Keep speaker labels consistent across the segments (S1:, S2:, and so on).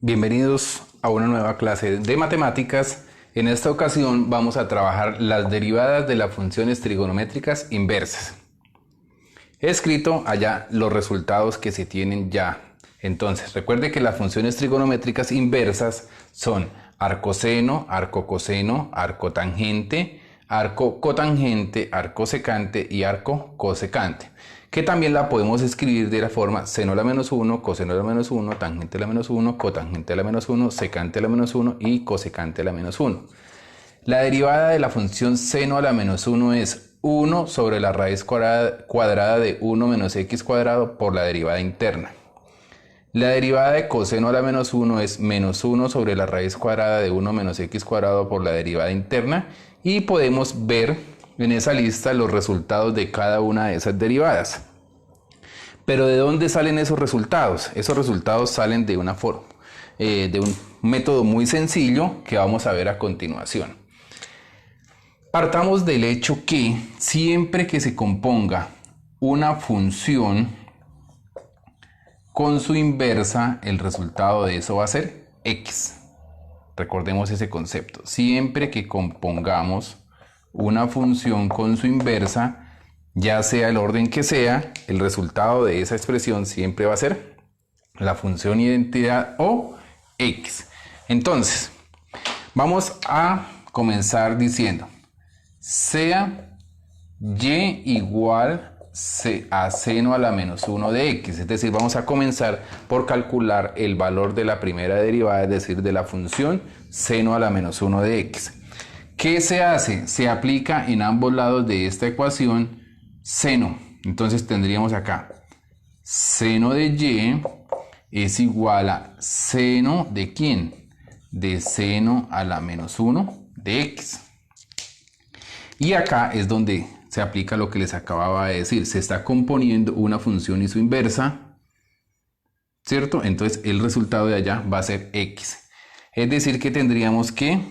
S1: Bienvenidos a una nueva clase de matemáticas. En esta ocasión vamos a trabajar las derivadas de las funciones trigonométricas inversas. He escrito allá los resultados que se tienen ya. Entonces, recuerde que las funciones trigonométricas inversas son arcoseno, arcocoseno, arcotangente, arco cotangente, arco secante y arco cosecante, que también la podemos escribir de la forma seno a la menos 1, coseno a la menos 1, tangente a la menos 1, cotangente a la menos 1, secante a la menos 1 y cosecante a la menos 1. La derivada de la función seno a la menos 1 es 1 sobre la raíz cuadrada de 1 menos x cuadrado por la derivada interna. La derivada de coseno a la menos 1 es menos 1 sobre la raíz cuadrada de 1 menos x cuadrado por la derivada interna, y podemos ver en esa lista los resultados de cada una de esas derivadas. Pero ¿de dónde salen esos resultados? Esos resultados salen de una forma, de un método muy sencillo que vamos a ver a continuación. Partamos del hecho que siempre que se componga una función con su inversa, el resultado de eso va a ser x. Recordemos ese concepto. Siempre que compongamos una función con su inversa, ya sea el orden que sea, el resultado de esa expresión siempre va a ser la función identidad o x. Entonces, vamos a comenzar diciendo, sea y igual a seno a la menos 1 de x. Es decir, vamos a comenzar por calcular el valor de la primera derivada, es decir, de la función seno a la menos 1 de x. ¿Qué se hace? Se aplica en ambos lados de esta ecuación seno. Entonces tendríamos acá seno de y es igual a seno de ¿quién? De seno a la menos 1 de x. Y acá es donde se aplica lo que les acababa de decir. Se está componiendo una función y su inversa, ¿cierto? Entonces el resultado de allá va a ser x. Es decir que tendríamos que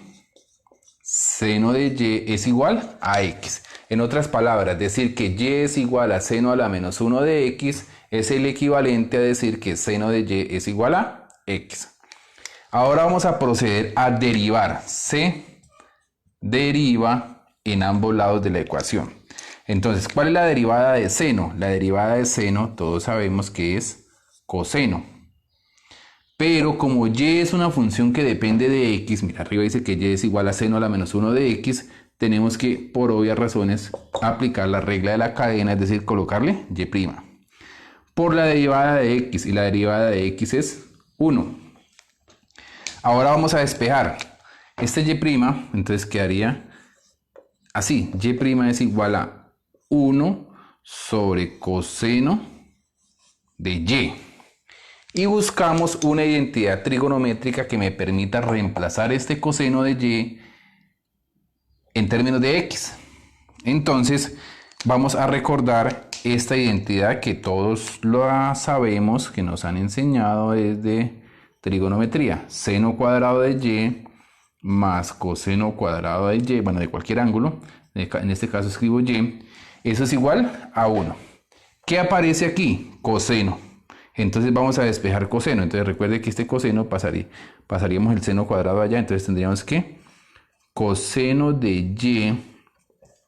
S1: seno de y es igual a x. En otras palabras, decir que y es igual a seno a la menos 1 de x es el equivalente a decir que seno de y es igual a x. Ahora vamos a proceder a derivar. Se deriva en ambos lados de la ecuación. Entonces, ¿cuál es la derivada de seno? La derivada de seno, todos sabemos que es coseno. Pero como y es una función que depende de x, mira, arriba dice que y es igual a seno a la menos 1 de x, tenemos que, por obvias razones, aplicar la regla de la cadena, es decir, colocarle y'. Por la derivada de x, y la derivada de x es 1. Ahora vamos a despejar. Este y', entonces quedaría así, y' es igual a 1 sobre coseno de y. Y buscamos una identidad trigonométrica que me permita reemplazar este coseno de y en términos de x. Entonces vamos a recordar esta identidad que todos lo sabemos, que nos han enseñado desde trigonometría. Seno cuadrado de y más coseno cuadrado de y, bueno, de cualquier ángulo, en este caso escribo y, eso es igual a 1. ¿Qué aparece aquí? Coseno. Entonces vamos a despejar coseno. Entonces recuerde que este coseno pasaríamos el seno cuadrado allá, entonces tendríamos que coseno de y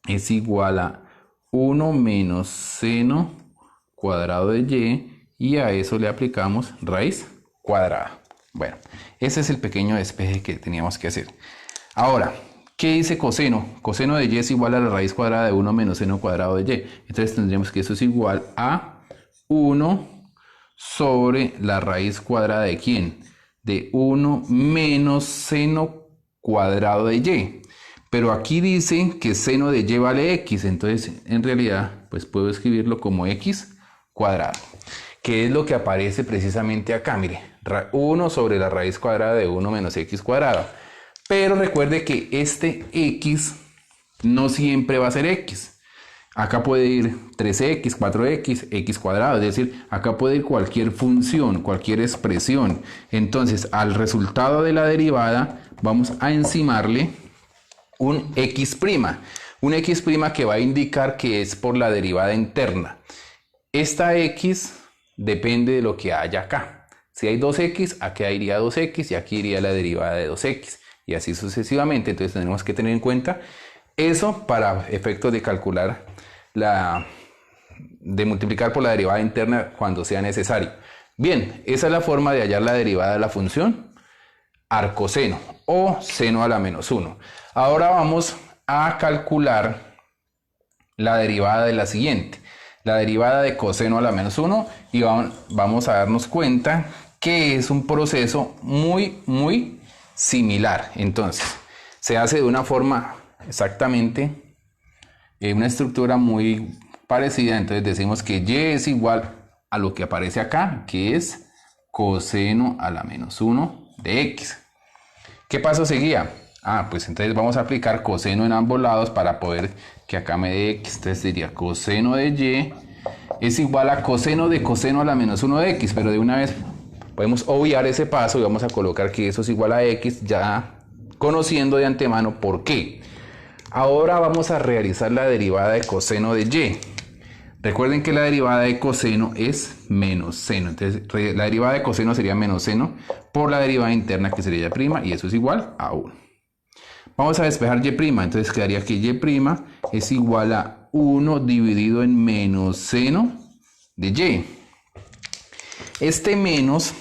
S1: es igual a 1 menos seno cuadrado de y a eso le aplicamos raíz cuadrada. Bueno, ese es el pequeño despeje que teníamos que hacer. Ahora, ¿qué dice coseno? Coseno de y es igual a la raíz cuadrada de 1 menos seno cuadrado de y. Entonces tendríamos que eso es igual a 1 sobre la raíz cuadrada de ¿quién? De 1 menos seno cuadrado de y. Pero aquí dice que seno de y vale x. Entonces, en realidad, pues puedo escribirlo como x cuadrado. ¿Qué es lo que aparece precisamente acá? Mire, 1 sobre la raíz cuadrada de 1 menos x cuadrado. Pero recuerde que este x no siempre va a ser x. Acá puede ir 3x, 4x, x cuadrado. Es decir, acá puede ir cualquier función, cualquier expresión. Entonces, al resultado de la derivada, vamos a encimarle un x'. Un x' que va a indicar que es por la derivada interna. Esta x depende de lo que haya acá. Si hay 2x, aquí iría 2x y aquí iría la derivada de 2x. Y así sucesivamente. Entonces tenemos que tener en cuenta eso para efectos de calcular de multiplicar por la derivada interna cuando sea necesario. Bien, esa es la forma de hallar la derivada de la función arcoseno o seno a la menos 1. Ahora vamos a calcular la derivada de la siguiente, la derivada de coseno a la menos 1, y vamos a darnos cuenta que es un proceso muy similar. Entonces, se hace de una forma exactamente, una estructura muy parecida. Entonces decimos que y es igual a lo que aparece acá, que es coseno a la menos 1 de x. ¿Qué paso seguía? Pues entonces vamos a aplicar coseno en ambos lados para poder que acá me dé x. Entonces sería coseno de y es igual a coseno a la menos 1 de x, pero de una vez podemos obviar ese paso y vamos a colocar que eso es igual a x, ya conociendo de antemano por qué. Ahora vamos a realizar la derivada de coseno de y. Recuerden que la derivada de coseno es menos seno. Entonces la derivada de coseno sería menos seno por la derivada interna, que sería y', y eso es igual a 1. Vamos a despejar y', entonces quedaría que y' es igual a 1 dividido en menos seno de y. Este menos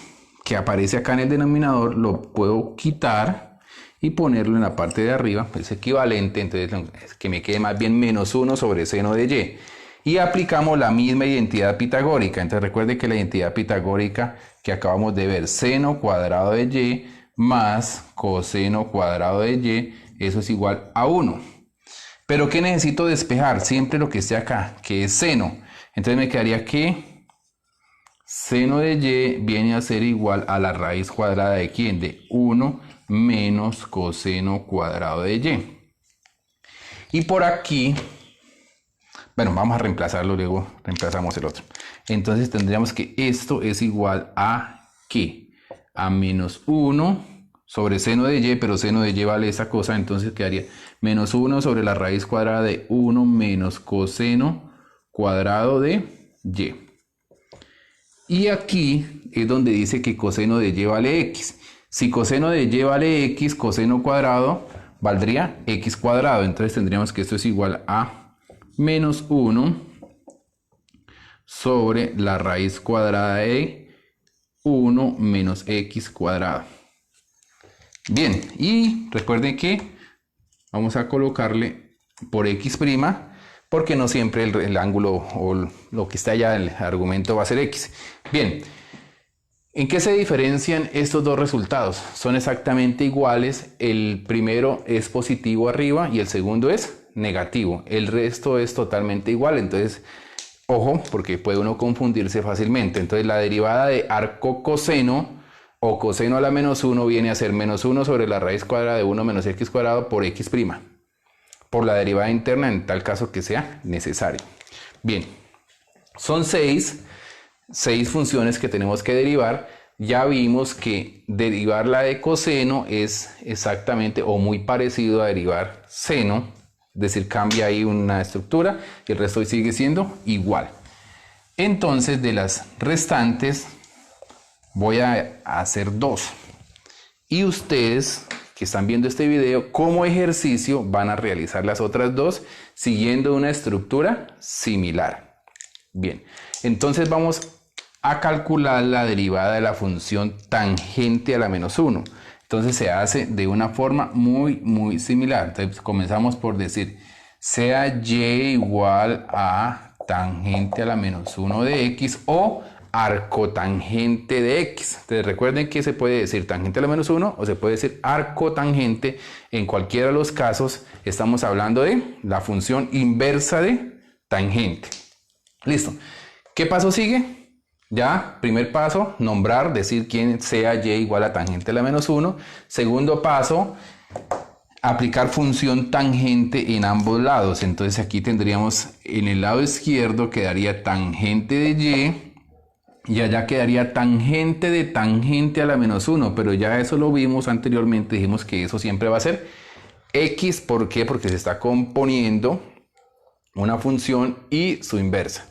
S1: que aparece acá en el denominador lo puedo quitar y ponerlo en la parte de arriba, es equivalente, entonces que me quede más bien menos 1 sobre seno de y. Y aplicamos la misma identidad pitagórica. Entonces recuerden que la identidad pitagórica que acabamos de ver, seno cuadrado de y más coseno cuadrado de y, eso es igual a 1. Pero ¿qué necesito despejar? Siempre lo que esté acá, que es seno. Entonces me quedaría que seno de y viene a ser igual a la raíz cuadrada de ¿quién? De 1 menos coseno cuadrado de y. Y por aquí, bueno, vamos a reemplazarlo, luego reemplazamos el otro. Entonces tendríamos que esto es igual a ¿qué? A menos 1 sobre seno de y, pero seno de y vale esa cosa, entonces quedaría menos 1 sobre la raíz cuadrada de 1 menos coseno cuadrado de y. Y aquí es donde dice que coseno de y vale x. Si coseno de y vale x, coseno cuadrado valdría x cuadrado. Entonces tendríamos que esto es igual a menos 1 sobre la raíz cuadrada de 1 menos x cuadrado. Bien, y recuerden que vamos a colocarle por x', porque no siempre el ángulo o lo que está allá, el argumento va a ser x. Bien, ¿en qué se diferencian estos dos resultados? Son exactamente iguales. El primero es positivo arriba y el segundo es negativo. El resto es totalmente igual. Entonces, ojo, porque puede uno confundirse fácilmente. Entonces, la derivada de arco coseno o coseno a la menos 1 viene a ser menos 1 sobre la raíz cuadrada de 1 menos x cuadrado por x', por la derivada interna en tal caso que sea necesario. Bien, son 6 funciones que tenemos que derivar. Ya vimos que derivar la de coseno es exactamente o muy parecido a derivar seno, es decir, cambia ahí una estructura y el resto sigue siendo igual. Entonces, de las restantes voy a hacer 2, y ustedes que están viendo este video, como ejercicio van a realizar las otras 2 siguiendo una estructura similar. Bien, entonces vamos a calcular la derivada de la función tangente a la menos 1. Entonces se hace de una forma muy similar. Entonces comenzamos por decir, sea y igual a tangente a la menos 1 de x o arcotangente de x. Entonces recuerden que se puede decir tangente a la menos 1 o se puede decir arcotangente. En cualquiera de los casos estamos hablando de la función inversa de tangente. Listo. ¿Qué paso sigue? Ya, primer paso, nombrar, decir quién sea y igual a tangente a la menos 1. Segundo paso, aplicar función tangente en ambos lados. Entonces aquí tendríamos en el lado izquierdo quedaría tangente de y allá quedaría tangente de tangente a la menos 1, pero ya eso lo vimos anteriormente, dijimos que eso siempre va a ser x. ¿Por qué? Porque se está componiendo una función y su inversa.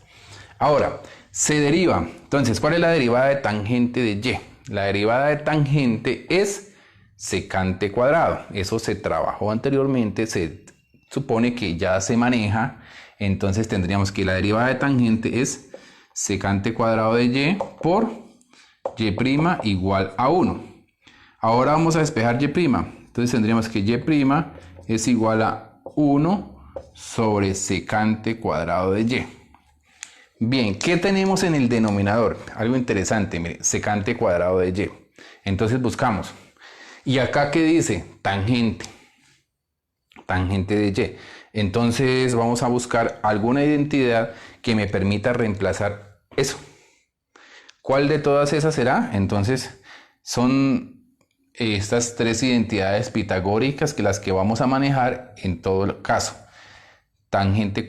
S1: Ahora, se deriva. Entonces, ¿cuál es la derivada de tangente de y? La derivada de tangente es secante cuadrado. Eso se trabajó anteriormente, se supone que ya se maneja. Entonces tendríamos que la derivada de tangente es secante cuadrado de y por y' igual a 1. Ahora vamos a despejar y'. Entonces tendríamos que y' es igual a 1 sobre secante cuadrado de y. Bien, ¿qué tenemos en el denominador? Algo interesante, mire, secante cuadrado de y. Entonces buscamos. ¿Y acá qué dice? Tangente. Tangente de y. Entonces vamos a buscar alguna identidad que me permita reemplazar eso. ¿Cuál de todas esas será? Entonces son estas tres identidades pitagóricas que las que vamos a manejar en todo caso. Tangente,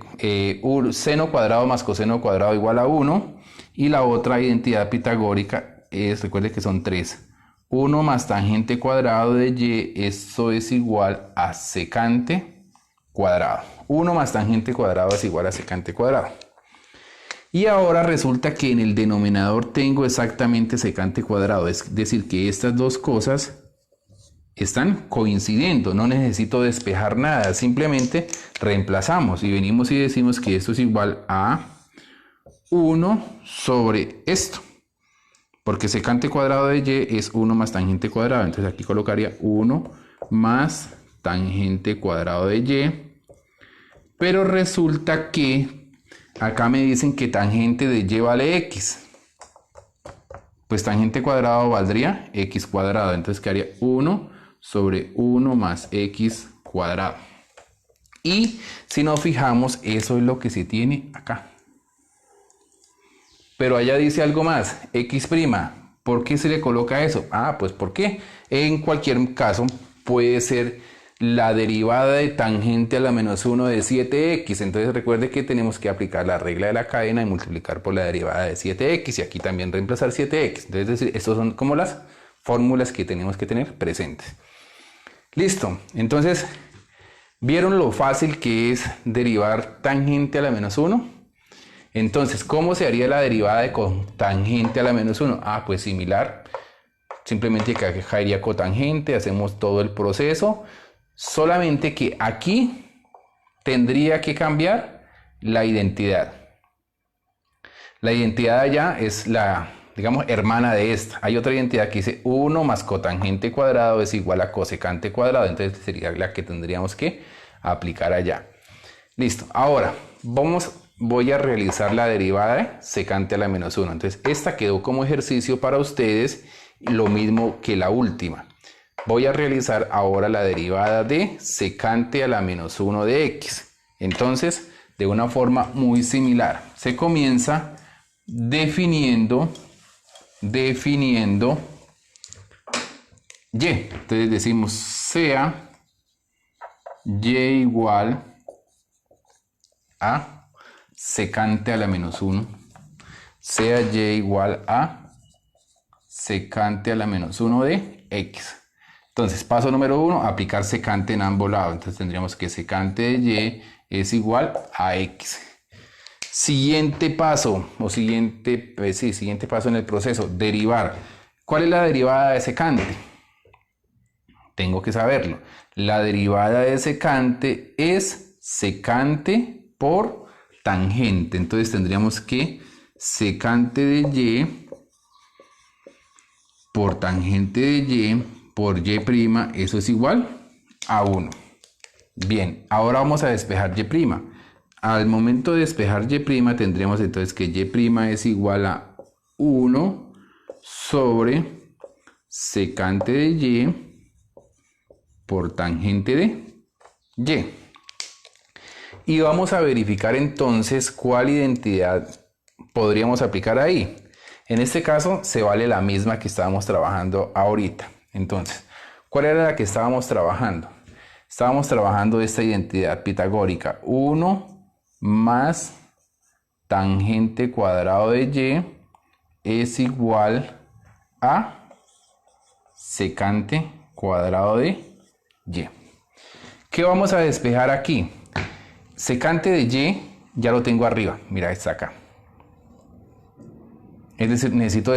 S1: seno cuadrado más coseno cuadrado igual a 1. Y la otra identidad pitagórica es, recuerde que son 3. 1 más tangente cuadrado de y, eso es igual a secante cuadrado. 1 más tangente cuadrado es igual a secante cuadrado. Y ahora resulta que en el denominador tengo exactamente secante cuadrado. Es decir, que estas dos cosas están coincidiendo, no necesito despejar nada, simplemente reemplazamos y venimos y decimos que esto es igual a 1 sobre esto, porque secante cuadrado de y es 1 más tangente cuadrado, entonces aquí colocaría 1 más tangente cuadrado de y, pero resulta que acá me dicen que tangente de y vale x, pues tangente cuadrado valdría x cuadrado, entonces quedaría 1 sobre 1 más x cuadrado. Y si nos fijamos, eso es lo que se tiene acá. Pero allá dice algo más, x'. ¿Por qué se le coloca eso? Ah, pues porque en cualquier caso puede ser la derivada de tangente a la menos 1 de 7x. Entonces recuerde que tenemos que aplicar la regla de la cadena y multiplicar por la derivada de 7x. Y aquí también reemplazar 7x. Entonces, es decir, estas son como las fórmulas que tenemos que tener presentes. Listo, entonces, ¿vieron lo fácil que es derivar tangente a la menos 1? Entonces, ¿cómo se haría la derivada de cotangente a la menos 1? Ah, pues similar, simplemente que acá iría cotangente, hacemos todo el proceso, solamente que aquí tendría que cambiar la identidad. La identidad allá es la, digamos, hermana de esta. Hay otra identidad que dice 1 más cotangente cuadrado es igual a cosecante cuadrado. Entonces sería la que tendríamos que aplicar allá. Listo. Ahora voy a realizar la derivada de secante a la menos 1. Entonces esta quedó como ejercicio para ustedes, lo mismo que la última. Voy a realizar ahora la derivada de secante a la menos 1 de x. Entonces, de una forma muy similar, se comienza definiendo y. Entonces decimos sea y igual a secante a la menos 1, sea y igual a secante a la menos 1 de x. Entonces, paso número 1, aplicar secante en ambos lados. Entonces tendríamos que secante de y es igual a x. Siguiente paso, o siguiente paso en el proceso, derivar. ¿Cuál es la derivada de secante? Tengo que saberlo. La derivada de secante es secante por tangente. Entonces tendríamos que secante de y por tangente de y por y', eso es igual a 1. Bien, ahora vamos a despejar y'. Al momento de despejar y' tendremos entonces que y' es igual a 1 sobre secante de y por tangente de y. Y vamos a verificar entonces cuál identidad podríamos aplicar ahí. En este caso se vale la misma que estábamos trabajando ahorita. Entonces, ¿cuál era la que estábamos trabajando? Estábamos trabajando esta identidad pitagórica. 1 más tangente cuadrado de y es igual a secante cuadrado de y. ¿Qué vamos a despejar aquí? Secante de y ya lo tengo arriba. Mira, está acá. Es decir, necesito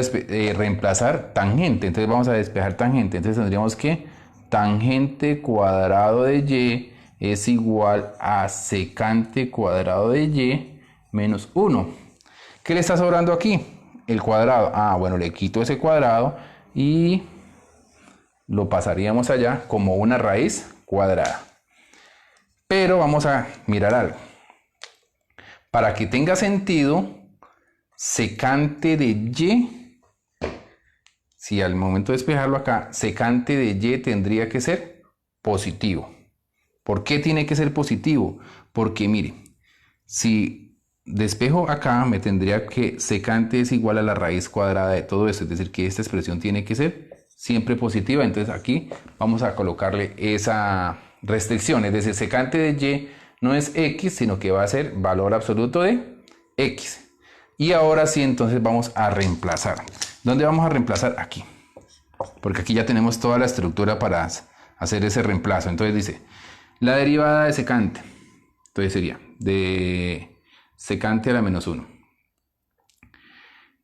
S1: reemplazar tangente. Entonces vamos a despejar tangente. Entonces tendríamos que tangente cuadrado de y es igual a secante cuadrado de y menos 1. ¿Qué le está sobrando aquí? El cuadrado. Ah, bueno, le quito ese cuadrado y lo pasaríamos allá como una raíz cuadrada. Pero vamos a mirar algo. Para que tenga sentido, secante de y, si al momento de despejarlo acá, secante de y tendría que ser positivo. ¿Por qué tiene que ser positivo? Porque mire, si despejo acá, me tendría que secante es igual a la raíz cuadrada de todo esto, es decir, que esta expresión tiene que ser siempre positiva. Entonces aquí vamos a colocarle esa restricción, es decir, secante de y no es x, sino que va a ser valor absoluto de x. Y ahora sí, entonces vamos a reemplazar. ¿Dónde vamos a reemplazar? Aquí. Porque aquí ya tenemos toda la estructura para hacer ese reemplazo. Entonces dice, la derivada de secante. Entonces sería de secante a la menos 1.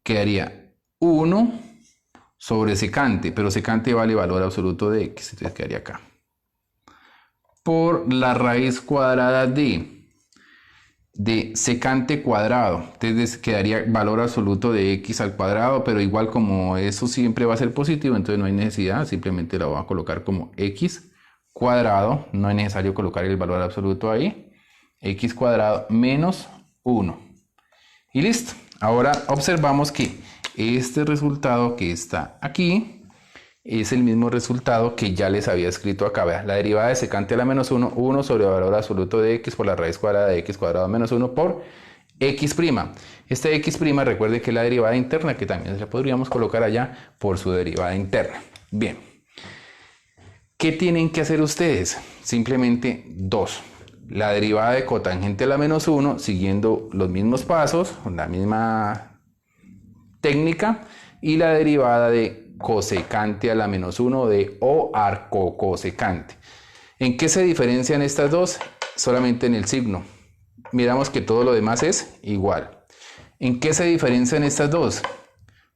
S1: Quedaría 1 sobre secante, pero secante vale valor absoluto de x. Entonces quedaría acá. Por la raíz cuadrada de secante cuadrado. Entonces quedaría valor absoluto de x al cuadrado, pero igual como eso siempre va a ser positivo, entonces no hay necesidad, simplemente lo voy a colocar como x cuadrado, no es necesario colocar el valor absoluto ahí, x cuadrado menos 1. Y listo. Ahora observamos que este resultado que está aquí es el mismo resultado que ya les había escrito acá. Vean, la derivada de secante a la menos 1, 1 sobre el valor absoluto de x por la raíz cuadrada de x cuadrado menos 1 por x'. Esta x', recuerde que es la derivada interna, que también la podríamos colocar allá por su derivada interna. Bien. ¿Qué tienen que hacer ustedes? Simplemente dos. La derivada de cotangente a la menos 1, siguiendo los mismos pasos, la misma técnica, y la derivada de cosecante a la menos 1 de o arco cosecante. ¿En qué se diferencian estas dos? Solamente en el signo. Miramos que todo lo demás es igual. ¿En qué se diferencian estas dos?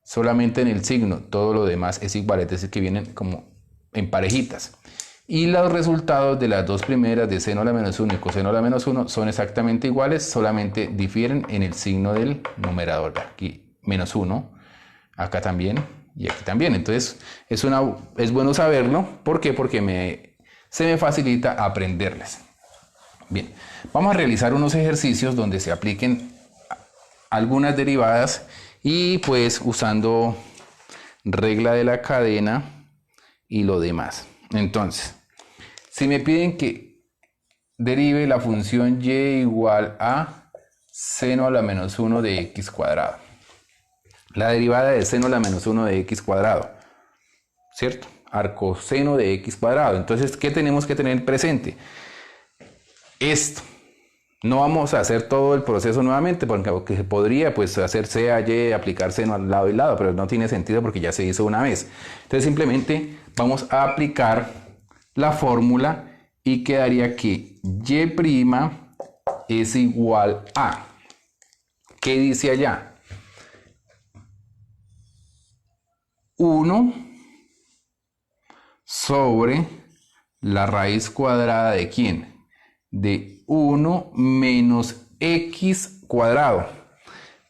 S1: Solamente en el signo. Todo lo demás es igual, es decir, que vienen como en parejitas. Y los resultados de las dos primeras, de seno a la menos 1 y coseno a la menos 1, son exactamente iguales, solamente difieren en el signo del numerador. Aquí menos 1, acá también y aquí también. Entonces es bueno saberlo. ¿Por qué? Porque se me facilita aprenderles. Bien, vamos a realizar unos ejercicios donde se apliquen algunas derivadas y pues usando regla de la cadena y lo demás. Entonces, si me piden que derive la función y igual a seno a la menos 1 de x cuadrado. La derivada de seno a la menos 1 de x cuadrado, ¿cierto? Arcoseno de x cuadrado. Entonces, ¿qué tenemos que tener presente? Esto. No vamos a hacer todo el proceso nuevamente, porque se podría pues hacer C a Y, aplicar seno al lado y lado, pero no tiene sentido porque ya se hizo una vez. Entonces simplemente vamos a aplicar la fórmula y quedaría que Y' es igual a, ¿qué dice allá? 1 sobre la raíz cuadrada de ¿quién? De 1 menos x cuadrado.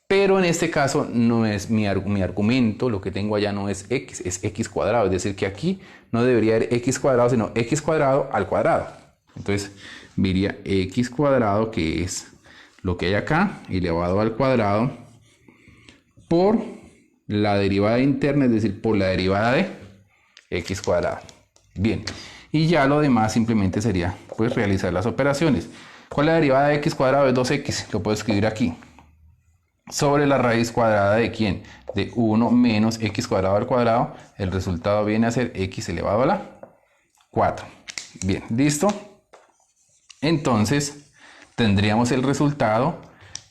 S1: Pero en este caso no es mi argumento, lo que tengo allá no es x, es x cuadrado. Es decir, que aquí no debería haber x cuadrado, sino x cuadrado al cuadrado. Entonces, vería x cuadrado, que es lo que hay acá, elevado al cuadrado, por la derivada interna, es decir, por la derivada de x cuadrado. Bien. Y ya lo demás simplemente sería pues realizar las operaciones. ¿Cuál es la derivada de x cuadrado? Es 2x. Lo puedo escribir aquí. Sobre la raíz cuadrada de ¿quién? De 1 menos x cuadrado al cuadrado. El resultado viene a ser x elevado a la 4. Bien, listo. Entonces tendríamos el resultado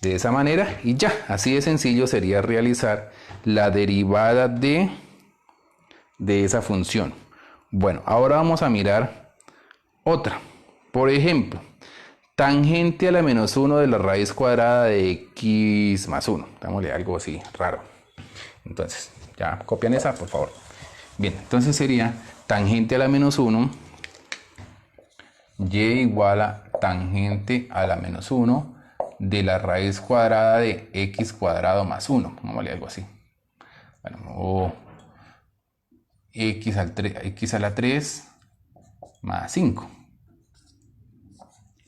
S1: de esa manera y ya. Así de sencillo sería realizar la derivada de esa función. Bueno, ahora vamos a mirar otra. Por ejemplo, tangente a la menos 1 de la raíz cuadrada de x más 1. Dámosle algo así raro. Entonces, ya copian esa, por favor. Bien, entonces sería tangente a la menos 1, y igual a tangente a la menos 1 de la raíz cuadrada de x cuadrado más 1. Vamos a algo así. Bueno, o x a la 3 más 5.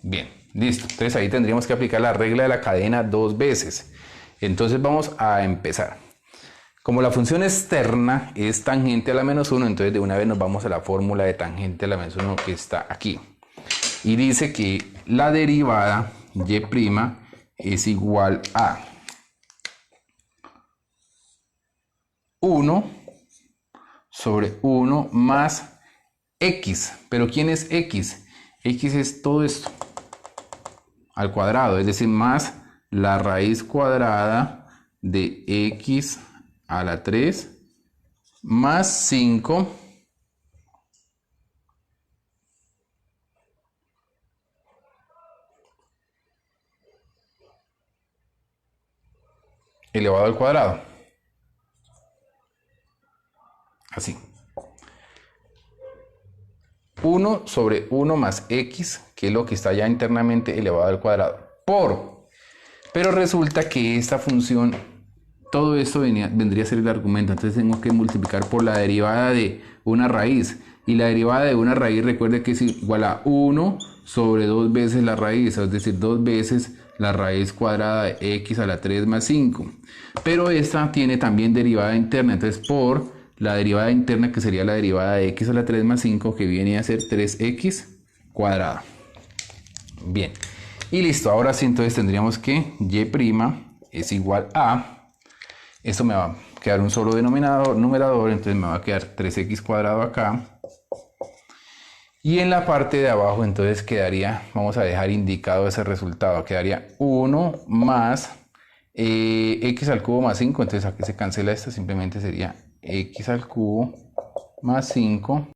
S1: Bien, listo. Entonces ahí tendríamos que aplicar la regla de la cadena 2 veces. Entonces vamos a empezar. Como la función externa es tangente a la menos 1, entonces de una vez nos vamos a la fórmula de tangente a la menos 1 que está aquí. Y dice que la derivada y' es igual a 1 sobre 1 más x. ¿Pero quién es x? X es todo esto al cuadrado, es decir, más la raíz cuadrada de x a la 3 más 5 elevado al cuadrado. Así. 1 sobre 1 más x, que es lo que está ya internamente elevado al cuadrado, pero resulta que esta función, todo esto vendría a ser el argumento, entonces tengo que multiplicar por la derivada de una raíz, y la derivada de una raíz, recuerde que es igual a 1 sobre 2 veces la raíz, es decir, 2 veces la raíz cuadrada de x a la 3 más 5, pero esta tiene también derivada interna, entonces por la derivada interna, que sería la derivada de x a la 3 más 5, que viene a ser 3x cuadrada. Bien, y listo, ahora sí, entonces tendríamos que y' es igual a, esto me va a quedar un solo denominador, numerador, entonces me va a quedar 3x cuadrado acá, y en la parte de abajo entonces quedaría, vamos a dejar indicado ese resultado, quedaría 1 más x al cubo más 5, entonces aquí se cancela esto, simplemente sería x al cubo más 5